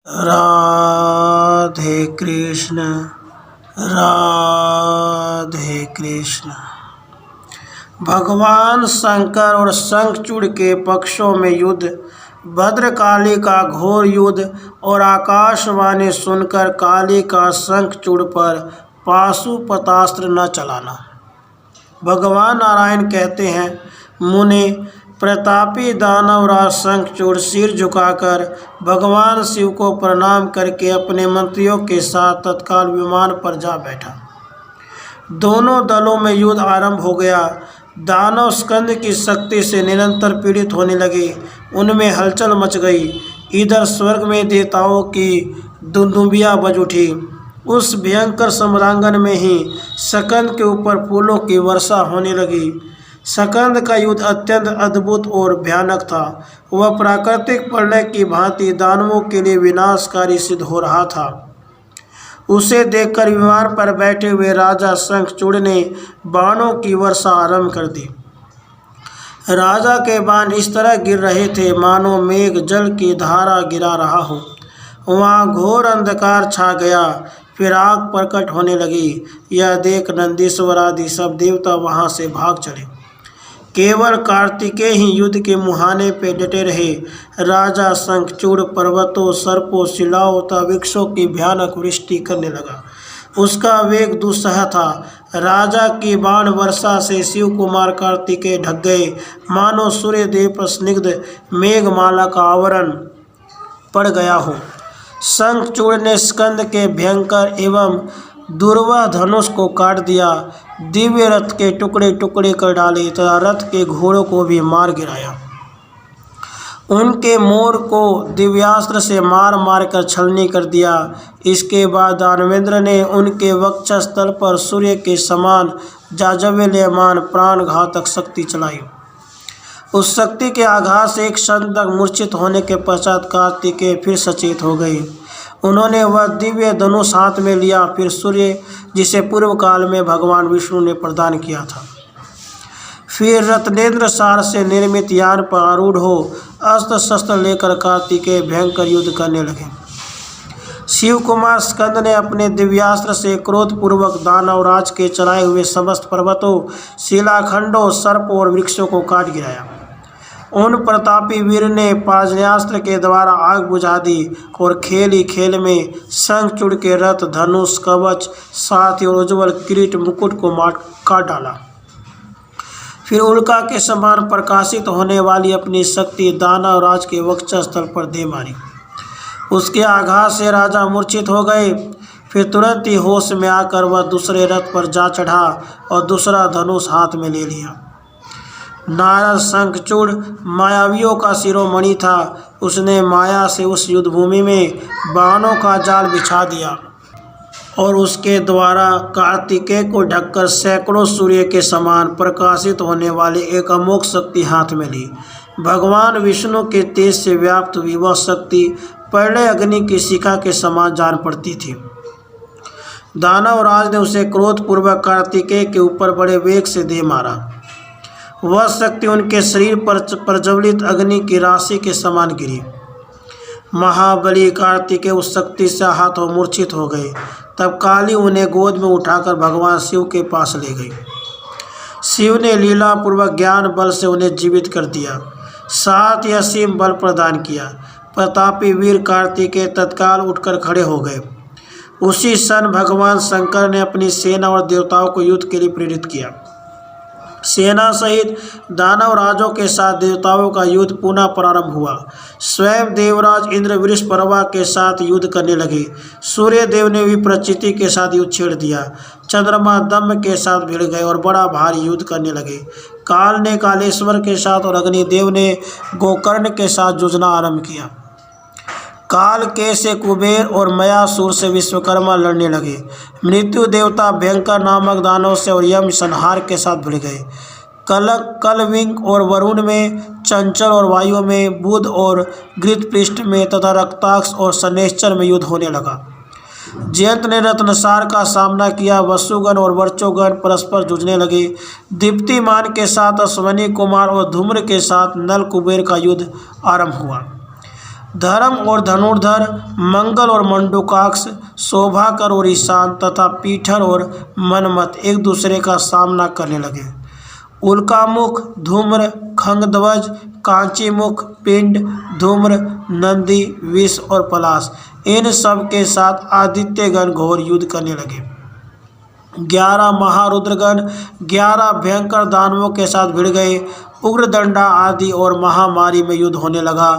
राधे कृष्ण राधे कृष्ण। भगवान शंकर और शंखचूड़ के पक्षों में युद्ध। भद्रकाली का घोर युद्ध और आकाशवाणी सुनकर काली का शंखचूड़ पर पाशुपतास्त्र न चलाना। भगवान नारायण कहते हैं, मुने प्रतापी दानवराज शंखचूड़ सिर झुकाकर भगवान शिव को प्रणाम करके अपने मंत्रियों के साथ तत्काल विमान पर जा बैठा। दोनों दलों में युद्ध आरंभ हो गया। दानव स्कंद की शक्ति से निरंतर पीड़ित होने लगे। उनमें हलचल मच गई। इधर स्वर्ग में देवताओं की दुंदुभियां बज उठी। उस भयंकर सम्रांगण में ही स्कंद के ऊपर फूलों की वर्षा होने लगी। स्कंद का युद्ध अत्यंत अद्भुत और भयानक था। वह प्राकृतिक प्रलय की भांति दानवों के लिए विनाशकारी सिद्ध हो रहा था। उसे देखकर विमान पर बैठे हुए राजा शंखचूड़ ने बाणों की वर्षा आरंभ कर दी। राजा के बाण इस तरह गिर रहे थे मानो मेघ जल की धारा गिरा रहा हो। वहाँ घोर अंधकार छा गया। फिर आग प्रकट होने लगी। यह देख नंदीश्वर आदि सब देवता वहाँ से भाग चले। केवल कार्तिकेय ही युद्ध के मुहाने पे डटे रहे। राजा शंखचूड़ पर्वतों, सर्पों, शिलाओं तथा वृक्षों की भयानक वृष्टि करने लगा। उसका वेग दुस्सह था। राजा की बाण वर्षा से शिव कुमार कार्तिकेय ढक गए, मानो सूर्य देव पर स्निग्ध मेघमाला का आवरण पड़ गया हो। शंखचूड़ ने स्कंद के भयंकर एवं दुर्वाह धनुष को काट दिया। दिव्य रथ के टुकड़े टुकड़े कर डाले तथा रथ के घोड़ों को भी मार गिराया। उनके मोर को दिव्यास्त्र से मार मार कर छलनी कर दिया। इसके बाद दानवेंद्र ने उनके वक्षस्थल पर सूर्य के समान जाज्वल्यमान प्राण घातक शक्ति चलाई। उस शक्ति के आघात से एक क्षण तक मूर्छित होने के पश्चात कार्तिकेय फिर सचेत हो गए। उन्होंने वह दिव्य धनुष हाथ में लिया। फिर सूर्य, जिसे पूर्व काल में भगवान विष्णु ने प्रदान किया था, फिर रत्नेंद्र सार से निर्मित यान पर आरूढ़ हो अस्त्र शस्त्र लेकर कार्तिकेय भयंकर युद्ध करने लगे। शिव कुमार स्कंद ने अपने दिव्यास्त्र से क्रोधपूर्वक दानवराज के चलाए हुए समस्त पर्वतों, शिलाखंडों, सर्पों और वृक्षों को काट गिराया। उन प्रतापी वीर ने पाजन्यास्त्र के द्वारा आग बुझा दी और खेल ही खेल में शंखचूड़ के रथ, धनुष, कवच, साथ और उज्ज्वल किरीट मुकुट को काट डाला। फिर उल्का के समान प्रकाशित होने वाली अपनी शक्ति दानवराज के वक्षस्थल पर दे मारी। उसके आघात से राजा मूर्छित हो गए। फिर तुरंत ही होश में आकर वह दूसरे रथ पर जा चढ़ा और दूसरा धनुष हाथ में ले लिया। नारद शंखचूड़ मायावियों का शिरोमणि था। उसने माया से उस युद्धभूमि में बाणों का जाल बिछा दिया और उसके द्वारा कार्तिकेय को ढककर सैकड़ों सूर्य के समान प्रकाशित होने वाली एक अमोघ शक्ति हाथ में ली। भगवान विष्णु के तेज से व्याप्त हुई वह शक्ति प्रलय अग्नि की शिखा के समान जान पड़ती थी। दानवराज ने उसे क्रोधपूर्वक कार्तिकेय के ऊपर बड़े वेग से दे मारा। वह शक्ति उनके शरीर पर प्रज्वलित अग्नि की राशि के समान गिरी। महाबली कार्तिकेय उस शक्ति से आहत हो मूर्छित हो गए। तब काली उन्हें गोद में उठाकर भगवान शिव के पास ले गई। शिव ने लीलापूर्वक ज्ञान बल से उन्हें जीवित कर दिया, साथ ही असीम बल प्रदान किया। प्रतापी वीर कार्तिकेय तत्काल उठकर खड़े हो गए। उसी क्षण भगवान शंकर ने अपनी सेना और देवताओं को युद्ध के लिए प्रेरित किया। सेना सहित दानवराजों के साथ देवताओं का युद्ध पुनः प्रारंभ हुआ। स्वयं देवराज इंद्र वृषपर्वा के साथ युद्ध करने लगे। सूर्य देव ने भी प्रचिति के साथ युद्ध छेड़ दिया। चंद्रमा दम्भ के साथ भिड़ गए और बड़ा भारी युद्ध करने लगे। काल ने कालेश्वर के साथ और अग्निदेव ने गोकर्ण के साथ जूझना आरंभ किया। काल के से कुबेर और मयासुर से विश्वकर्मा लड़ने लगे। मृत्यु देवता भयंकर नामक दानव से और यम संहार के साथ भिड़ गए। कलविंग और वरुण में, चंचल और वायु में, बुध और गृतपृष्ठ में तथा रक्ताक्ष और शनैश्चर में युद्ध होने लगा। जयंत ने रत्नसार का सामना किया। वसुगण और वर्चोगण परस्पर जूझने लगे। दीप्तिमान के साथ अश्वनी कुमार और धूम्र के साथ नल कुबेर का युद्ध आरंभ हुआ। धर्म और धनुर्धर, मंगल और मंडूकाक्ष, शोभाकर और ईशान तथा पीठर और मनमत एक दूसरे का सामना करने लगे। उल्कामुख, धूम्र, खंगध्वज, कांचीमुख, पिंड, धूम्र, नंदी, विष और पलाश, इन सब के साथ आदित्यगण घोर युद्ध करने लगे। 11 महारुद्रगण 11 भयंकर दानवों के साथ भिड़ गए। उग्रदंडा आदि और महामारी में युद्ध होने लगा।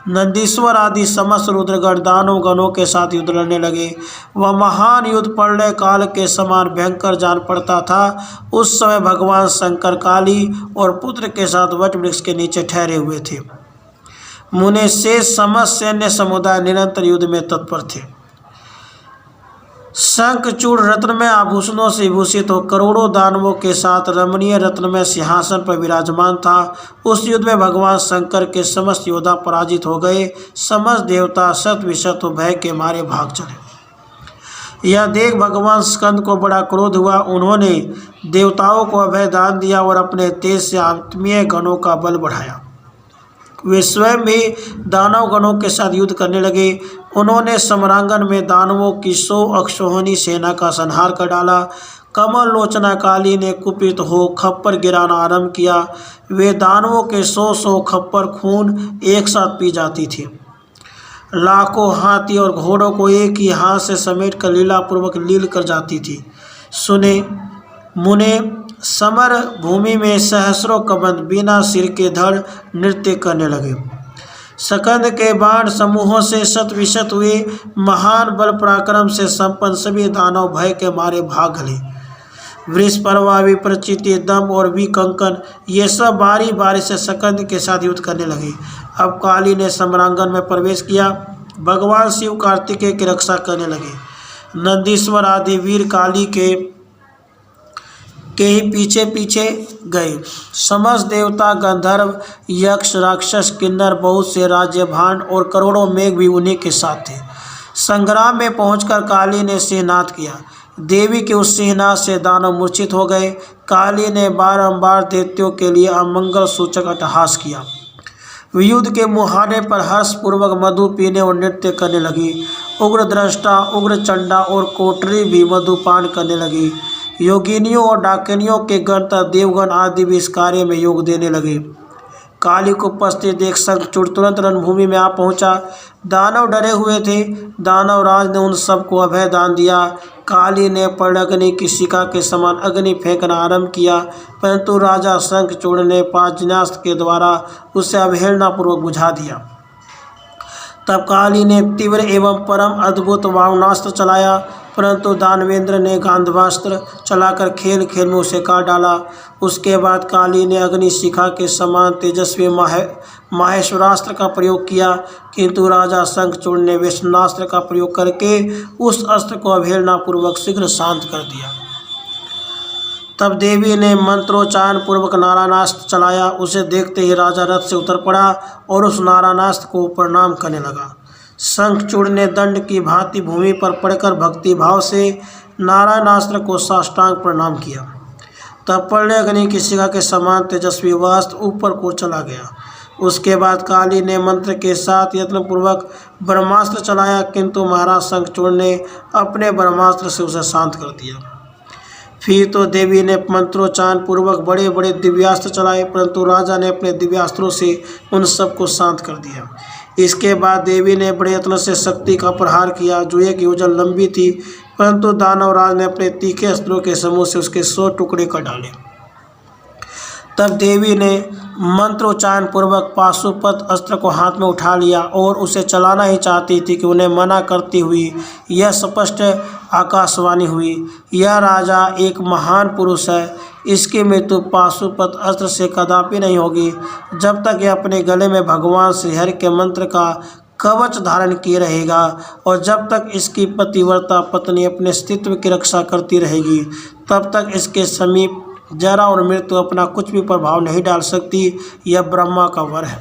नंदीश्वर आदि समस्त रुद्रगण दानव गणों के साथ युद्ध लड़ने लगे। वह महान युद्ध प्रलय काल के समान भयंकर जान पड़ता था। उस समय भगवान शंकर काली और पुत्र के साथ वट वृक्ष के नीचे ठहरे हुए थे। मुने से समस्त सैन्य समुदाय निरंतर युद्ध में तत्पर थे। शंखचूड़ रत्नमय आभूषणों से विभूषित हो करोड़ों दानवों के साथ रमणीय रत्नमय सिंहासन पर विराजमान था। उस युद्ध में भगवान शंकर के समस्त योद्धा पराजित हो गए। समस्त देवता शत विशत भय के मारे भाग चले। यह देख भगवान स्कंद को बड़ा क्रोध हुआ। उन्होंने देवताओं को अभय दान दिया और अपने तेज से आत्मीय गणों का बल बढ़ाया। वे स्वयं भी दानव गणों के साथ युद्ध करने लगे। उन्होंने सम्रांगण में दानवों की 100 अक्षौहिणी सेना का संहार कर डाला। कमल लोचना काली ने कुपित हो खप्पर गिराना आरंभ किया। वे दानवों के 100 खप्पर खून एक साथ पी जाती थी। लाखों हाथी और घोड़ों को एक ही हाथ से समेट कर लीलापूर्वक लील कर जाती थी। सुने मुने, समर भूमि में सहस्रों कबंध बिना सिर के धड़ नृत्य करने लगे। स्कंद के बाण समूहों से शत विशत हुए। महान बल पराक्रम से संपन्न सभी दानव भय के मारे भाग गए। वृषपर्वा, विप्रचिति, दम और विकंकन ये सब बारी बारी से स्कंद के साथ युद्ध करने लगे। अब काली ने सम्रांगण में प्रवेश किया। भगवान शिव कार्तिकेय की रक्षा करने लगे। नंदीश्वर आदि वीर काली के ही पीछे पीछे गए। समस्त देवता, गंधर्व, यक्ष, राक्षस, किन्नर, बहुत से राज्य भांड और करोड़ों मेघ भी उन्हीं के साथ थे। संग्राम में पहुंचकर काली ने सिंहनाद किया। देवी के उस सिंहनाद से दानव मूर्छित हो गए। काली ने बारंबार दैत्यों के लिए अमंगल सूचक अट्टहास किया। युद्ध के मुहाने पर हर्षपूर्वक मधु पीने और नृत्य करने लगी। उग्र द्रष्टा, उग्र चंडा और कोटरी भी मधुपान करने लगी। योगिनियों और डाकिनियों के गण तथा देवगण आदि भी इस कार्य में योग देने लगे। काली को उपस्थित देख शंखचूड़ तुरंत रणभूमि में आ पहुंचा। दानव डरे हुए थे। दानव राज ने उन सबको अभय दान दिया। काली ने पर्णग्नि की शिखा के समान अग्नि फेंकना आरंभ किया, परंतु राजा शंखचूड़ ने पांचन्यास्त्र के द्वारा उसे अवहेलनापूर्वक बुझा दिया। तब काली ने तीव्र एवं परम अद्भुत वारुणास्त्र चलाया, परंतु दानवेंद्र ने गांधवास्त्र चलाकर खेल खेल में उसे काट डाला। उसके बाद काली ने अग्नि शिखा के समान तेजस्वी माहेश्वरास्त्र का प्रयोग किया, किंतु राजा शंखचूड़ ने विष्णास्त्र का प्रयोग करके उस अस्त्र को अवहेलनापूर्वक शीघ्र शांत कर दिया। तब देवी ने मंत्रोच्चारण पूर्वक नारायणास्त्र चलाया। उसे देखते ही राजा रथ से उतर पड़ा और उस नारायणास्त्र को प्रणाम करने लगा। शंखचूड़ ने दंड की भांति भूमि पर पड़कर भक्ति भाव से नारायणास्त्र को साष्टांग प्रणाम किया। तब पर्णग्नि की शिखा के समान तेजस्वी वस्त्र ऊपर को चला गया। उसके बाद काली ने मंत्र के साथ यत्नपूर्वक ब्रह्मास्त्र चलाया, किंतु महाराज शंखचूड़ ने अपने ब्रह्मास्त्र से उसे शांत कर दिया। फिर तो देवी ने मंत्रोच्चारण पूर्वक बड़े बड़े दिव्यास्त्र चलाए, परंतु राजा ने अपने दिव्यास्त्रों से उन सबको शांत कर दिया। इसके बाद देवी ने बड़े यत्न से शक्ति का प्रहार किया, जो एक योजन लंबी थी, परंतु दानवराज ने अपने तीखे अस्त्रों के समूह से उसके 100 टुकड़े कर डाले। तब देवी ने मंत्रोच्चारण पूर्वक पाशुपत अस्त्र को हाथ में उठा लिया और उसे चलाना ही चाहती थी कि उन्हें मना करती हुई यह स्पष्ट आकाशवाणी हुई, यह राजा एक महान पुरुष है। इसकी मृत्यु पाशुपत अस्त्र से कदापि नहीं होगी जब तक यह अपने गले में भगवान श्रीहरि के मंत्र का कवच धारण किए रहेगा, और जब तक इसकी पतिव्रता पत्नी अपने अस्तित्व की रक्षा करती रहेगी, तब तक इसके समीप जरा और मृत्यु अपना कुछ भी प्रभाव नहीं डाल सकती। यह ब्रह्मा का वर है।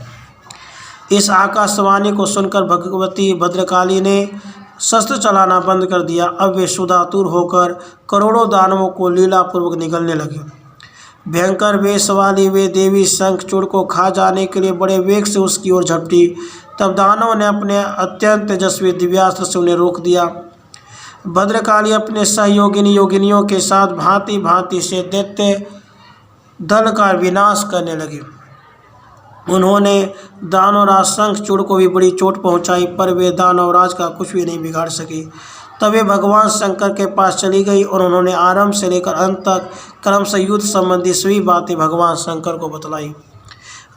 इस आकाशवाणी को सुनकर भगवती भद्रकाली ने शस्त्र चलाना बंद कर दिया। अब वे सुधातुर होकर करोड़ों दानवों को लीलापूर्वक निगलने लगे। भयंकर वेश वाली वे देवी शंखचूड़ को खा जाने के लिए बड़े वेग से उसकी ओर झपटी। तब दानव ने अपने अत्यंत तेजस्वी दिव्यास्त्र से उन्हें रोक दिया। भद्रकाली अपने योगिनियों के साथ भांति भांति से दैत्य दल का विनाश करने लगे। उन्होंने दानवराज शंखचूड़ को भी बड़ी चोट पहुंचाई, पर वे दानवराज का कुछ भी नहीं बिगाड़ सकी। तब वे भगवान शंकर के पास चली गई और उन्होंने आरंभ से लेकर अंत तक क्रम से युद्ध संबंधी सभी बातें भगवान शंकर को बतलाई।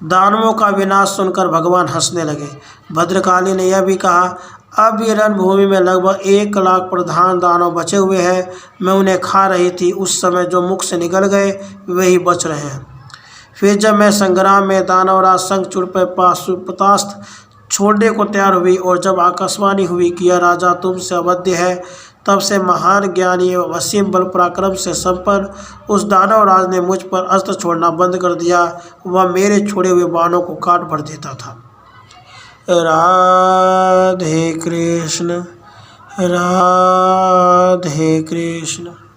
दानवों का विनाश सुनकर भगवान हंसने लगे। भद्रकाली ने यह भी कहा, अब ये रणभूमि में लगभग 1 लाख प्रधान दानव बचे हुए हैं। मैं उन्हें खा रही थी, उस समय जो मुख से निकल गए वही बच रहे हैं। फिर जब मैं संग्राम में दानवराज शंखचूड़ पर पाशुपतास्त्र छोड़ने को तैयार हुई और जब आकाशवाणी हुई कि यह राजा तुमसे अवध्य है, तब से महान ज्ञानी एवं असीम बल पराक्रम से संपन्न उस दानवराज ने मुझ पर अस्त्र छोड़ना बंद कर दिया। वह मेरे छोड़े हुए बाणों को काट भर देता था। राधे कृष्ण, राधे कृष्ण।